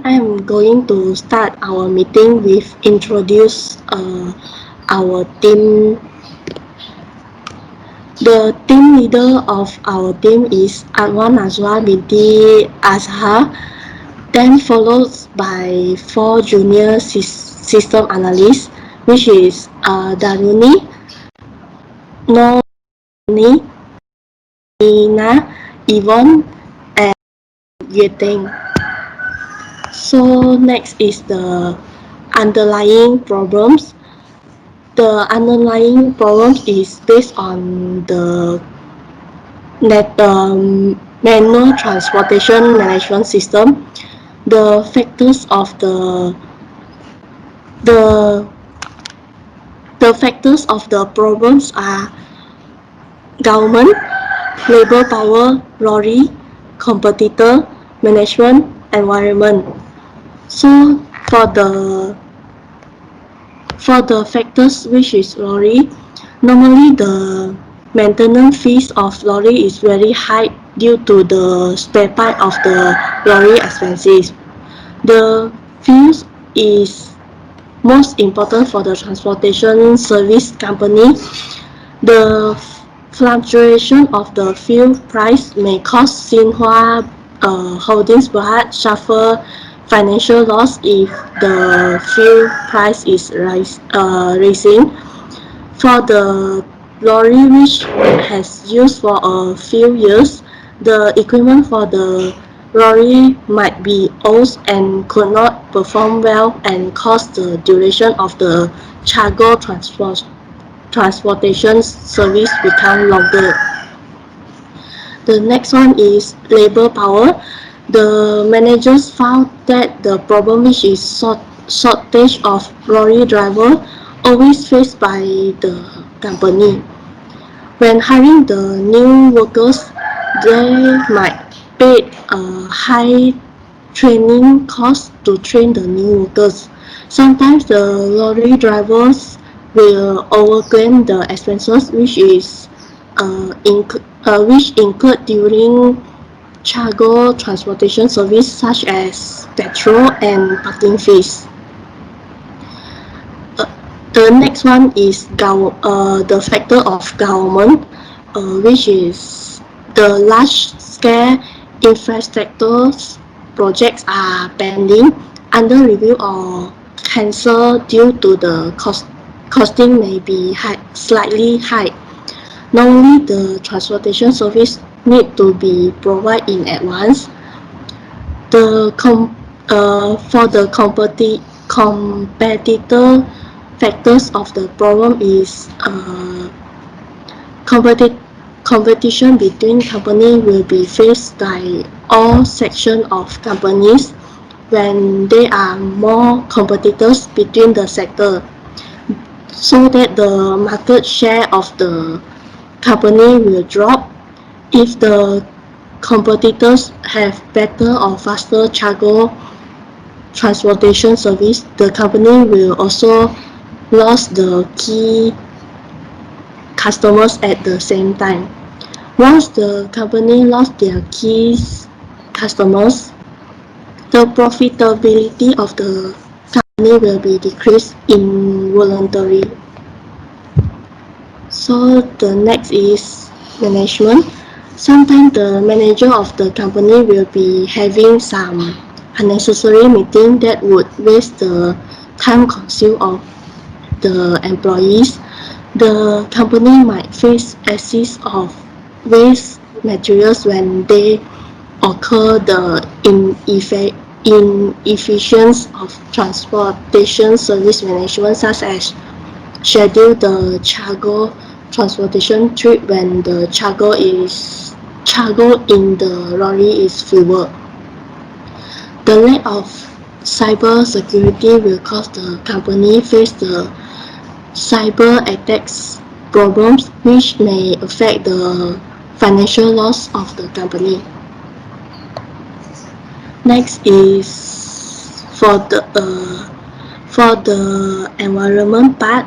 I am going to start our meeting with introduce our team. The team leader of our team is Adwa, Nasuha, Binti, Azahar, then followed by 4 junior system analysts, which is Darunee, Yvone, and Yue Teng. So next is the underlying problems. The underlying problems is based on the manual transportation management system. The factors of the the factors of the problems are government, labor power, lorry, competitor, management, environment. So for the factors which is lorry, normally the maintenance fees of lorry is very high due to the spare part of the lorry expenses. The fuels is most important for the transportation service company. The fluctuation of the fuel price may cause Xinhua Holdings perhaps suffer financial loss if the fuel price is rising. For the lorry which has used for a few years, the equipment for the lorry might be old and could not perform well and cause the duration of the cargo transportation service become longer. The next one is labor power. The managers found that the problem which is shortage of lorry driver always faced by the company. When hiring the new workers, they might pay a high training cost to train the new workers. Sometimes the lorry drivers will overclaim the expenses which incurred during cargo transportation service such as petrol and parking fees. The next one is the factor of government, which is the large-scale infrastructure projects are pending, under review or cancelled due to the costing may be slightly high. Normally, the transportation service need to be provided in advance. For the competitor factors of the problem is competition between companies will be faced by all sections of companies when there are more competitors between the sector, so that the market share of the company will drop. If the competitors have better or faster cargo transportation service, the company will also lose the key customers at the same time. Once the company lost their key customers, the profitability of the company will be decreased involuntarily. So the next is management. Sometimes the manager of the company will be having some unnecessary meeting that would waste the time consumed of the employees. The company might face excess of waste materials when they occur the inefficiency of transportation service management, such as schedule the cargo transportation trip when the cargo in the lorry is fewer. The lack of cyber security will cause the company face the cyber attacks problems, which may affect the financial loss of the company. Next is for the environment part.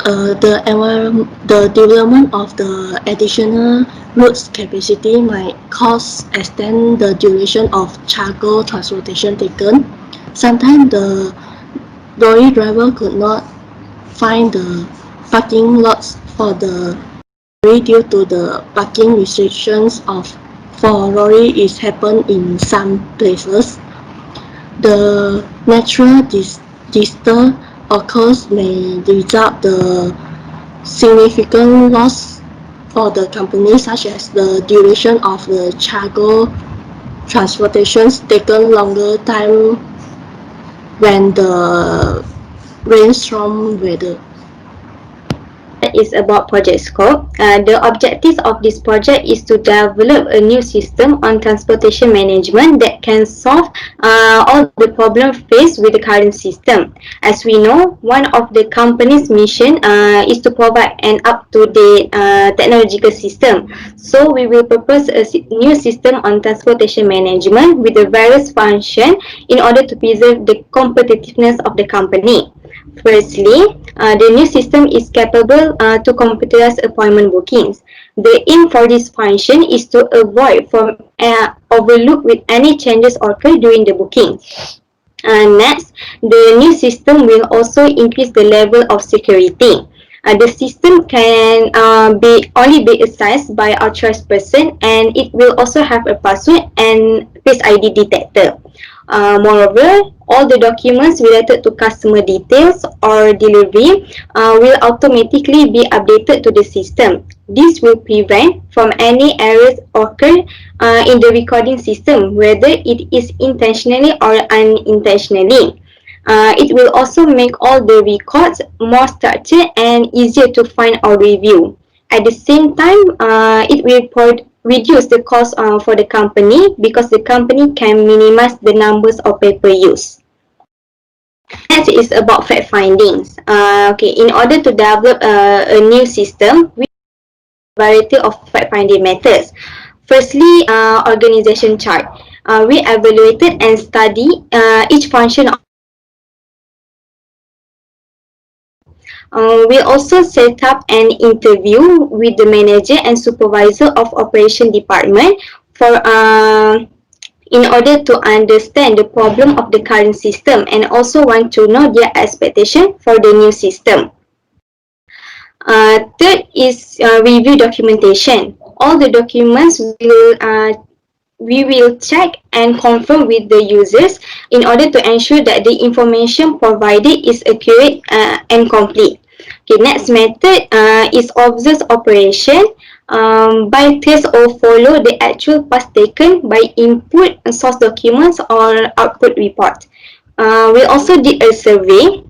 the development of the additional routes capacity might cause extend the duration of cargo transportation taken. Sometimes the lorry driver could not find the parking lots for the lorry due to the parking restrictions of for lorry is happen in some places. The natural disaster occurs may result the significant loss for the company, such as the duration of the cargo transportations taken longer time when the rainstorm weather. Is about project scope. The objectives of this project is to develop a new system on transportation management that can solve all the problems faced with the current system. As we know, one of the company's mission is to provide an up-to-date technological system. So we will propose a new system on transportation management with the various functions in order to preserve the competitiveness of the company. Firstly, the new system is capable to computerize appointment bookings. The aim for this function is to avoid from overlook with any changes occur during the booking. Next, the new system will also increase the level of security. The system can be only be accessed by authorized person, and it will also have a password and face ID detector. Moreover, all the documents related to customer details or delivery will automatically be updated to the system. This will prevent from any errors occur in the recording system, whether it is intentionally or unintentionally. It will also make all the records more structured and easier to find or review. At the same time, it will reduce the cost for the company because the company can minimize the numbers of paper use. Next is about fact findings. In order to develop a new system, we have a variety of fact finding methods. Firstly, organization chart. We evaluated and study each function of we also set up an interview with the manager and supervisor of operation department for in order to understand the problem of the current system and also want to know their expectation for the new system. Third is review documentation. All the documents we will check and confirm with the users in order to ensure that the information provided is accurate and complete. Okay, next method is observe operation by test or follow the actual path taken by input source documents or output report. We also did a survey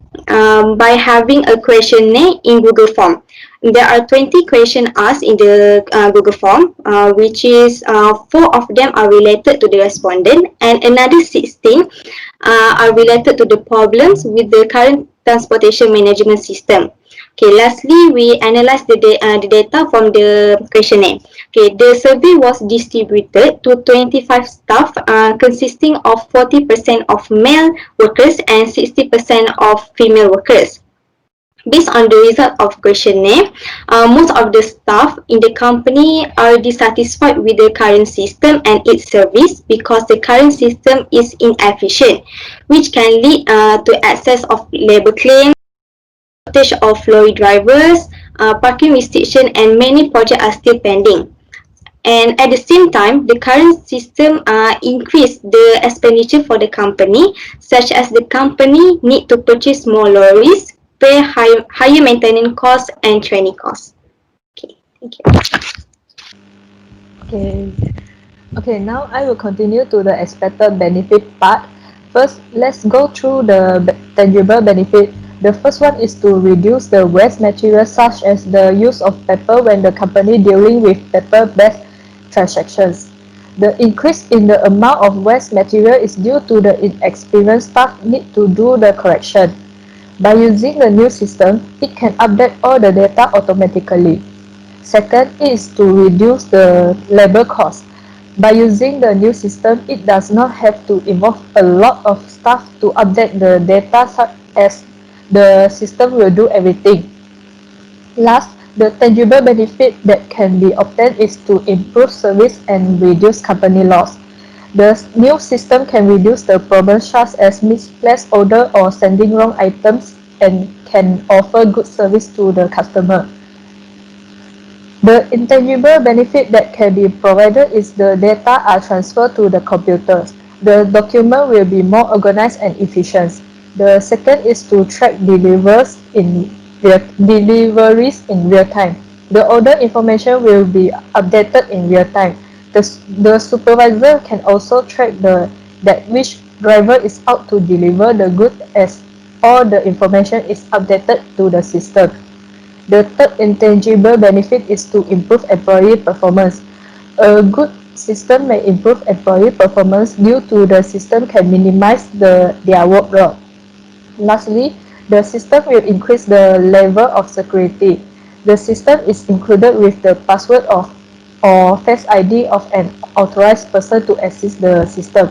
by having a questionnaire in Google Form. There are 20 questions asked in the Google Form, which is 4 of them are related to the respondent and another 16 are related to the problems with the current transportation management system. Okay, lastly, we analyze the data from the questionnaire. Okay, the survey was distributed to 25 staff consisting of 40% of male workers and 60% of female workers. Based on the result of questionnaire, most of the staff in the company are dissatisfied with the current system and its service because the current system is inefficient, which can lead to excess of labor claims, shortage of lorry drivers, parking restriction, and many projects are still pending. And at the same time, the current system increase the expenditure for the company, such as the company need to purchase more lorries, pay higher maintenance costs and training costs. Okay, thank you. Okay. Okay, now I will continue to the expected benefit part. First, let's go through the tangible benefit. The first one is to reduce the waste material such as the use of paper when the company dealing with paper-based transactions. The increase in the amount of waste material is due to the inexperienced staff need to do the correction. By using the new system, it can update all the data automatically. Second is to reduce the labor cost. By using the new system, it does not have to involve a lot of staff to update the data such as the system will do everything. Last, the tangible benefit that can be obtained is to improve service and reduce company loss. The new system can reduce the problems such as misplaced order or sending wrong items and can offer good service to the customer. The intangible benefit that can be provided is the data are transferred to the computers. The document will be more organized and efficient. The second is to track deliveries in real time. The order information will be updated in real time. The supervisor can also track that which driver is out to deliver the goods as all the information is updated to the system. The third intangible benefit is to improve employee performance. A good system may improve employee performance due to the system can minimize their workload. Lastly, the system will increase the level of security. The system is included with the password of or Face ID of an authorized person to access the system.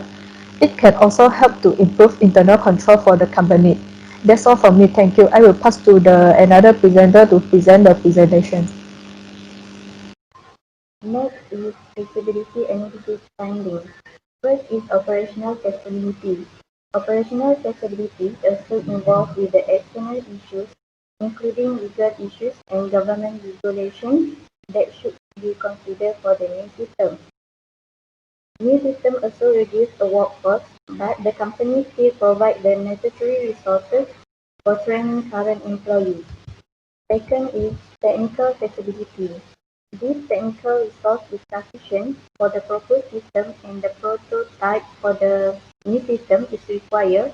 It can also help to improve internal control for the company. That's all from me. Thank you. I will pass to the another presenter to present the presentation. Next is feasibility analysis findings. First is operational feasibility. Operational feasibility also involves with the external issues, including legal issues and government regulations that should be considered for the new system. New system also reduce the workforce, but the company still provide the necessary resources for training current employees. Second is technical feasibility. This technical resource is sufficient for the proposed system and the prototype for the new system is required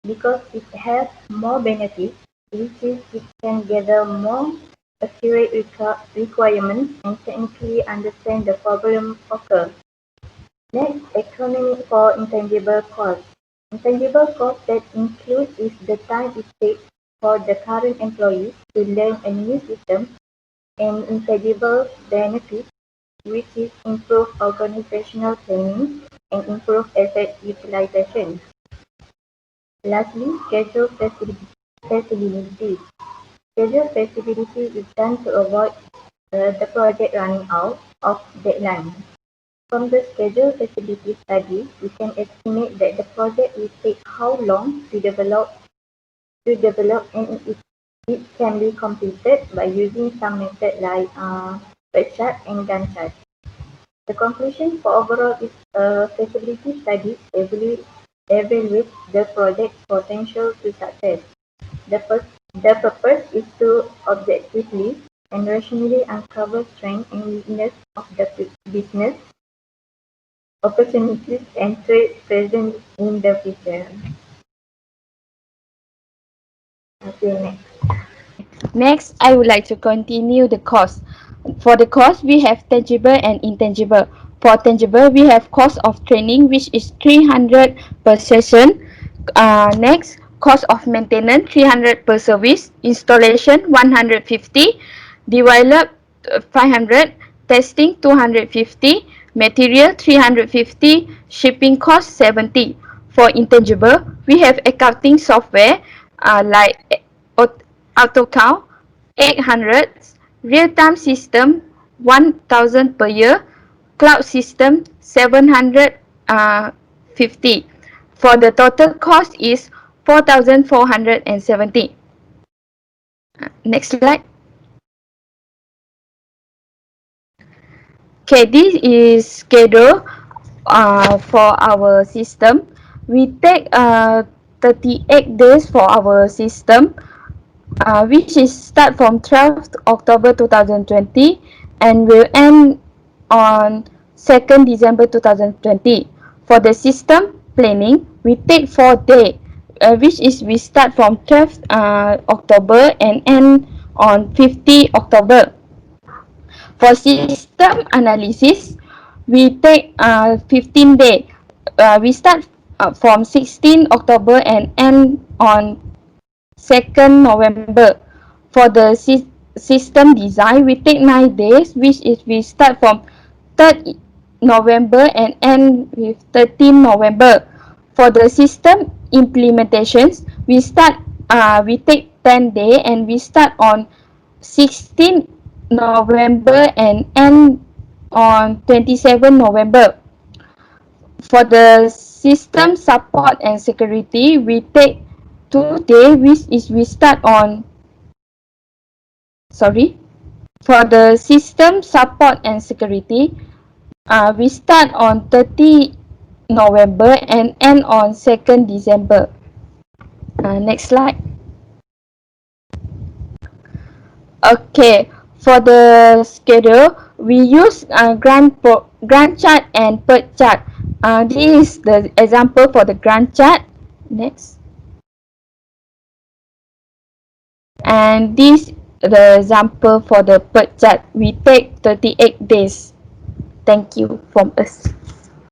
because it has more benefits, which is it can gather more accurate requirements and technically understand the problem occur. Next, economic for intangible costs. Intangible costs that include is the time it takes for the current employees to learn a new system and intangible benefits, which is improved organizational training and improved asset utilization. Lastly, schedule flexibility. Schedule flexibility is done to avoid the project running out of deadline. From the schedule flexibility study, we can estimate that the project will take how long to develop and it can be completed by using some method like PERT chart and Gantt chart. The conclusion for overall is a feasibility study evaluates the project's potential to success. The purpose is to objectively and rationally uncover strengths and weaknesses of the business opportunities and threats present in the future. Okay, next. Next, I would like to continue the cost. For the cost, we have tangible and intangible. For tangible, we have cost of training, which is 300 per session. Next, cost of maintenance, 300 per service. Installation, 150. Develop, 500. Testing, 250. Material, 350. Shipping cost, 70. For intangible, we have accounting software like AutoCount, 800, real-time system, 1,000 per year, cloud system, 750. For the total cost is 4,470. Next slide. Okay, this is schedule for our system. We take 38 days for our system, which is start from 12th October 2020 and will end on 2nd December 2020. For the system planning, we take 4 days, which is we start from 12th October and end on 50 October. For system analysis, we take 15 days. We start from 16 October and end on 2nd November. For the system design, we take 9 days, which is we start from 3rd November and end with 13 November. For the system implementations, we take 10 days and we start on 16 November and end on 27 November. For the system support and security, we take 2 days, which is we start on, sorry, for the system support and security, we start on 30 November and end on 2nd December. Next slide. Okay, for the schedule, we use Gantt chart and PERT chart. This is the example for the Gantt chart. Next. And this the example for the PERT chart. We take 38 days. Thank you from us.